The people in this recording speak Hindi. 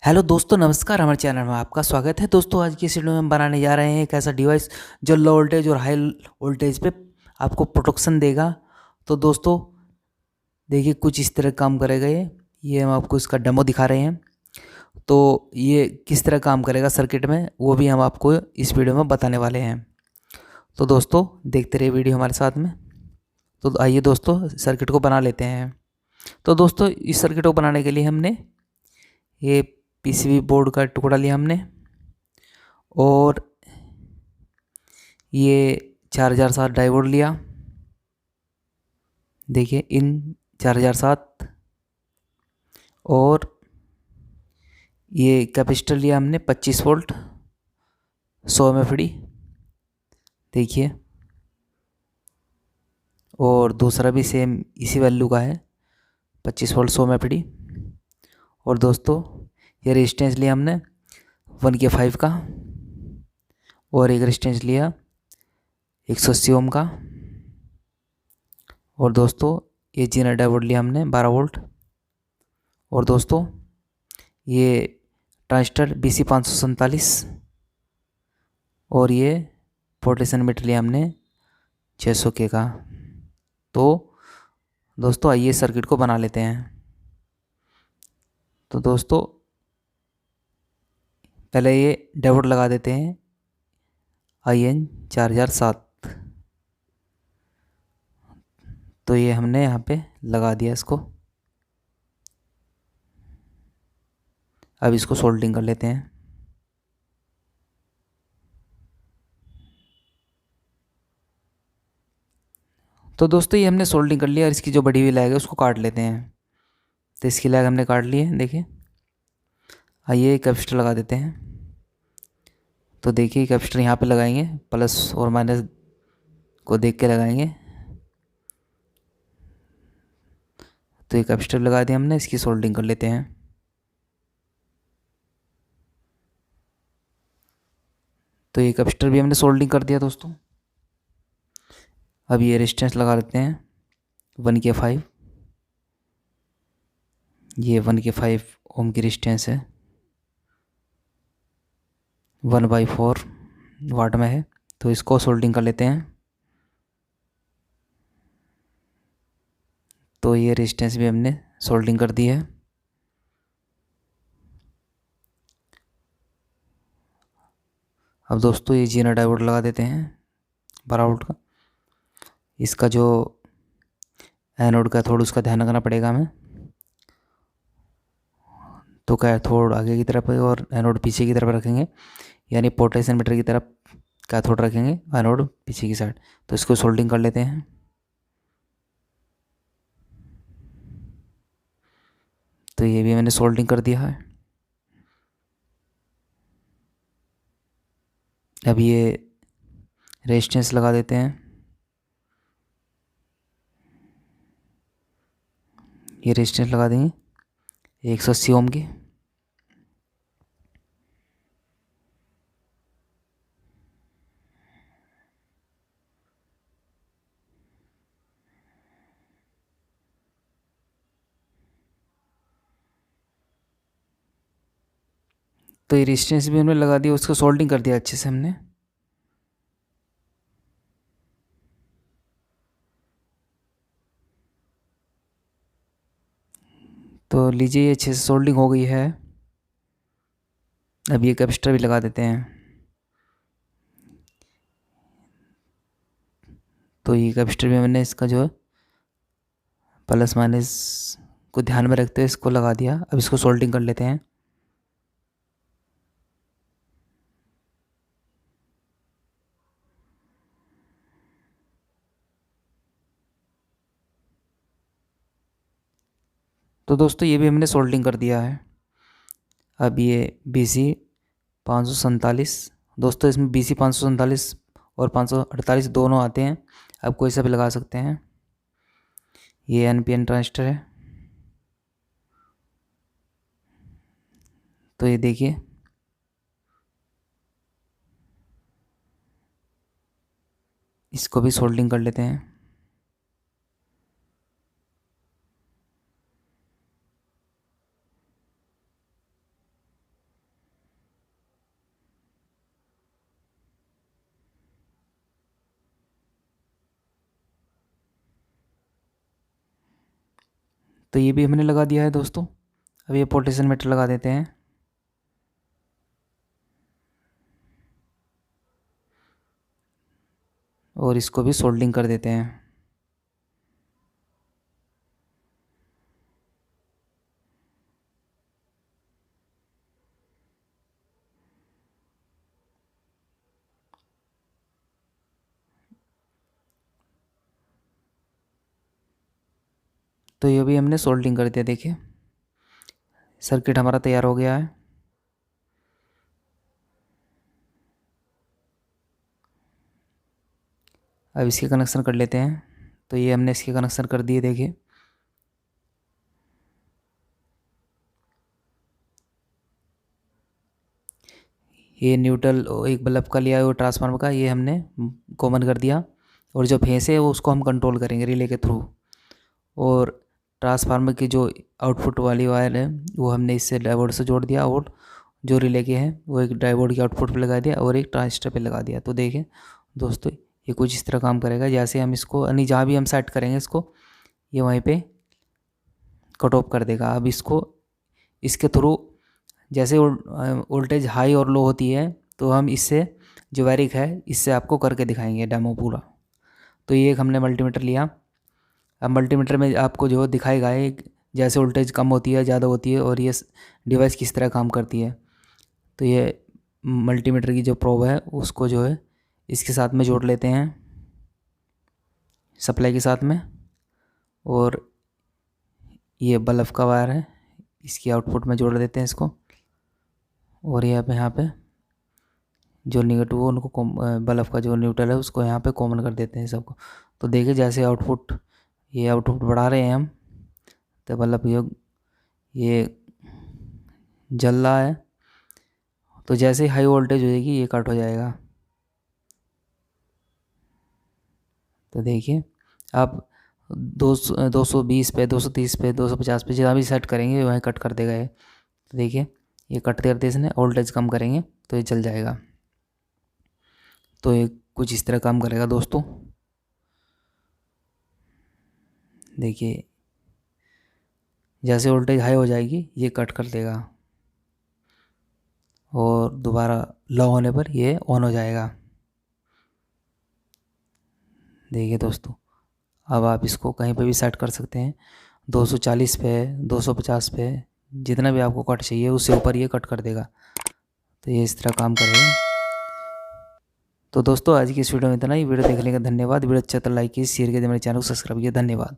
हेलो दोस्तों, नमस्कार। हमारे चैनल में आपका स्वागत है। दोस्तों, आज की इस वीडियो में हम बनाने जा रहे हैं एक ऐसा डिवाइस जो लो वोल्टेज और हाई वोल्टेज पे आपको प्रोटेक्शन देगा। तो दोस्तों देखिए, कुछ इस तरह काम करेगा ये हम आपको इसका डेमो दिखा रहे हैं। तो ये किस तरह काम करेगा सर्किट में, वो भी हम आपको इस वीडियो में बताने वाले हैं। तो दोस्तों देखते रहिए वीडियो हमारे साथ में। तो आइए दोस्तों, सर्किट को बना लेते हैं। तो दोस्तों, इस सर्किट को बनाने के लिए हमने ये पीसीबी बोर्ड का टुकड़ा लिया हमने, और ये 4007 डायोड लिया। देखिए, इन 4007, और ये कैपेसिटर लिया हमने 25 वोल्ट 100 में फ्री। देखिए, और दूसरा भी सेम इसी वैल्यू का है, 25 वोल्ट 100 में फ्री। और दोस्तों ये रेजिस्टेंस लिया हमने 1K5 का, और एक रेजिस्टेंस लिया 180 ओम का। और दोस्तों ये जीना डायोड लिया हमने 12 वोल्ट। और दोस्तों ये ट्रांजिस्टर BC547, और ये पोटेंशियल मीटर लिया हमने 600K का। तो दोस्तों आइए सर्किट को बना लेते हैं। तो दोस्तों पहले ये डायोड लगा देते हैं IN4007। तो ये हमने यहाँ पे लगा दिया इसको। अब इसको सोल्डरिंग कर लेते हैं। तो दोस्तों ये हमने सोल्डरिंग कर लिया, और इसकी जो बड़ी हुई लैग है उसको काट लेते हैं। तो इसकी लैग हमने काट ली है। देखिए, आइए कैपेसिटर लगा देते हैं। तो देखिए, कैपेसिटर यहाँ पे लगाएंगे, प्लस और माइनस को देख के लगाएंगे। तो ये कैपेसिटर लगा दिया हमने, इसकी सोल्डरिंग कर लेते हैं। तो ये कैपेसिटर भी हमने सोल्डरिंग कर दिया दोस्तों। अब ये रेजिस्टेंस लगा देते हैं 1K5। ये 1K5 ओम की रेजिस्टेंस है, 1/4 वाट में है। तो इसको सोल्डरिंग कर लेते हैं। तो ये रेजिस्टेंस भी हमने सोल्डरिंग कर दी है। अब दोस्तों ये जीना डायोड लगा देते हैं 12 वोल्ट का। इसका जो एनोड का थोड़ा उसका ध्यान रखना पड़ेगा हमें। तो कैथोड आगे की तरफ है और एनोड पीछे की तरफ रखेंगे, यानी पोटेंशियल मीटर की तरफ कैथोड रखेंगे, एनोड पीछे की साइड। तो इसको सोल्डरिंग कर लेते हैं। तो ये भी मैंने सोल्डरिंग कर दिया है। अब ये रेजिस्टेंस लगा देते हैं। ये रेजिस्टेंस लगा देंगे 180 ओम की। तो ये रेजिस्टेंस भी हमने लगा दिया, उसको सोल्डरिंग कर दिया अच्छे से हमने। तो लीजिए, ये अच्छे से सोल्डरिंग हो गई है। अब ये कैपेसिटर भी लगा देते हैं। तो ये कैपेसिटर भी मैंने इसका जो है प्लस माइनस को ध्यान में रखते हुए इसको लगा दिया। अब इसको सोल्डरिंग कर लेते हैं। तो दोस्तों ये भी हमने सोल्डरिंग कर दिया है। अब ये BC547, दोस्तों इसमें BC547 और 548 दोनों आते हैं। अब कोई सा भी लगा सकते हैं। ये NPN ट्रांजिस्टर है। तो ये देखिए, इसको भी सोल्डरिंग कर लेते हैं। तो ये भी हमने लगा दिया है दोस्तों। अब ये पोटेंशियोमीटर लगा देते हैं। और इसको भी सोल्डिंग कर देते हैं। तो ये भी हमने सोल्डिंग कर दिया। देखिए सर्किट हमारा तैयार हो गया है। अब इसके कनेक्शन कर लेते हैं। तो ये हमने इसके कनेक्शन कर दिए। देखिए ये न्यूट्रल एक बल्ब का लिया है वो ट्रांसफार्मर का, ये हमने कॉमन कर दिया। और जो फेस है वो उसको हम कंट्रोल करेंगे रिले के थ्रू। और ट्रांसफार्मर की जो आउटपुट वाली वायर है वो हमने इससे डायोड से जोड़ दिया। और जो रिले के हैं वो एक डायोड की आउटपुट पे लगा दिया और एक ट्रांजिस्टर पे लगा दिया। तो देखें दोस्तों ये कुछ इस तरह काम करेगा। जैसे हम इसको यानी जहाँ भी हम सेट करेंगे इसको, ये वहीं पे कट ऑफ कर देगा। अब इसको इसके थ्रू जैसे वोल्टेज हाई और लो होती है तो हम इससे जो वैरिक है इससे आपको करके दिखाएंगे डेमो पूरा। तो ये एक हमने मल्टीमीटर लिया। अब मल्टीमीटर में आपको जो दिखाएगा एक जैसे वोल्टेज कम होती है ज़्यादा होती है और ये डिवाइस किस तरह काम करती है। तो ये मल्टीमीटर की जो प्रोब है उसको जो है इसके साथ में जोड़ लेते हैं, सप्लाई के साथ में। और ये बल्ब का वायर है, इसकी आउटपुट में जोड़ देते हैं इसको। और यहाँ पे जो निगेटिव हो उनको बल्ब का जो न्यूट्रल है उसको यहाँ पे कॉमन कर देते हैं सबको। तो देखिए जैसे ये आउटपुट बढ़ा रहे हैं हम, तो बल्ब ये जल रहा है। तो जैसे हाई वोल्टेज हो जाएगी ये कट हो जाएगा। तो देखिए आप 220 पे, 230 पे, 250 पे जहाँ भी सेट करेंगे वहीं कट कर देगा ये। तो देखिए ये कट करते इसने, वोल्टेज कम करेंगे तो ये चल जाएगा। तो ये कुछ इस तरह काम करेगा दोस्तों। देखिए जैसे वोल्टेज हाई हो जाएगी ये कट कर देगा और दोबारा लो होने पर ये ऑन हो जाएगा। देखिए दोस्तों अब आप इसको कहीं पे भी सेट कर सकते हैं, 240 पे, 250 पे, जितना भी आपको कट चाहिए उससे ऊपर ये कट कर देगा। तो ये इस तरह काम करेगा। तो दोस्तों आज की इस वीडियो में इतना ही। वीडियो देखने का धन्यवाद। वीडियो अच्छा तो लाइक कीजिए, शेयर कीजिए, मेरे चैनल को सब्सक्राइब कीजिए। धन्यवाद।